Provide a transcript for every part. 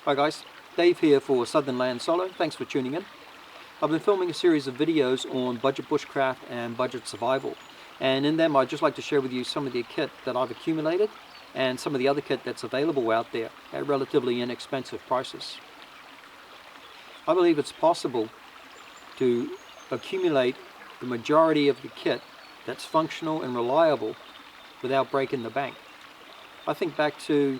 Hi guys, Dave here for Southern Land Solo. Thanks for tuning in. I've been filming a series of videos on budget bushcraft and budget survival, and in them I'd just like to share with you some of the kit that I've accumulated and some of the other kit that's available out there at relatively inexpensive prices. I believe it's possible to accumulate the majority of the kit that's functional and reliable without breaking the bank. I think back to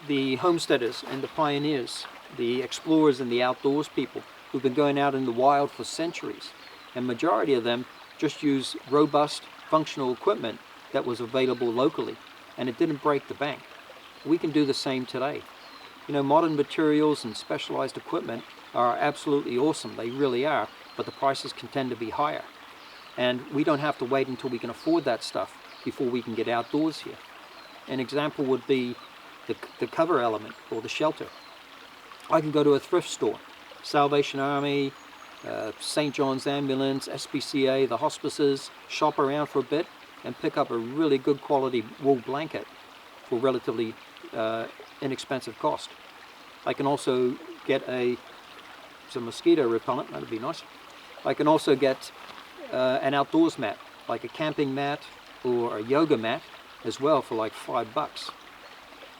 the homesteaders and the pioneers, the explorers and the outdoors people who've been going out in the wild for centuries, and majority of them just use robust functional equipment that was available locally, and it didn't break the bank. We can do the same today. You know, modern materials and specialized equipment are absolutely awesome, they really are, but the prices can tend to be higher, and we don't have to wait until we can afford that stuff before we can get outdoors here. An example would be the cover element, or the shelter. I can go to a thrift store, Salvation Army, St. John's Ambulance, SPCA, the hospices, shop around for a bit and pick up a really good quality wool blanket for relatively inexpensive cost. I can also get some mosquito repellent, that'd be nice. I can also get an outdoors mat, like a camping mat or a yoga mat as well, for like $5.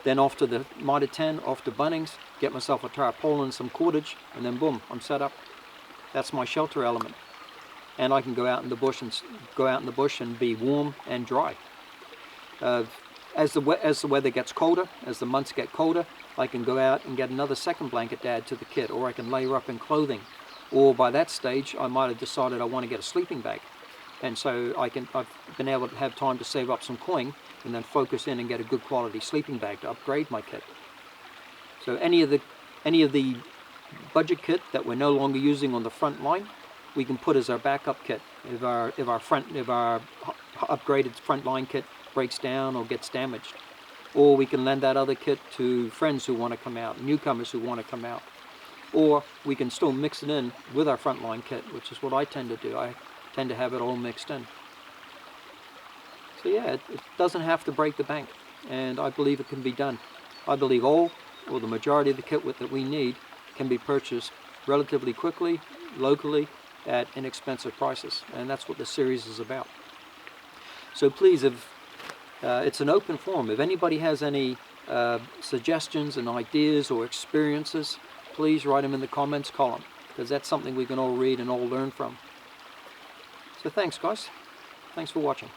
Then off to the Mitre 10, off to Bunnings, get myself a tarpaulin, some cordage, and then boom, I'm set up. That's my shelter element. And I can go out in the bush and be warm and dry. As the weather gets colder, as the months get colder, I can go out and get another second blanket to add to the kit, or I can layer up in clothing. Or by that stage, I might have decided I want to get a sleeping bag. And so I've been able to have time to save up some coin and then focus in and get a good quality sleeping bag to upgrade my kit. So any of the budget kit that we're no longer using on the front line, we can put as our backup kit if our upgraded front line kit breaks down or gets damaged. Or we can lend that other kit to friends who want to come out, newcomers who want to come out. Or we can still mix it in with our frontline kit, which is what I tend to do. I tend to have it all mixed in. So yeah, it doesn't have to break the bank, and I believe it can be done. I believe all, or the majority of the kit that we need can be purchased relatively quickly, locally, at inexpensive prices, and that's what this series is about. So please, if it's an open forum, if anybody has any suggestions and ideas or experiences, please write them in the comments column, because that's something we can all read and all learn from. So thanks guys, thanks for watching.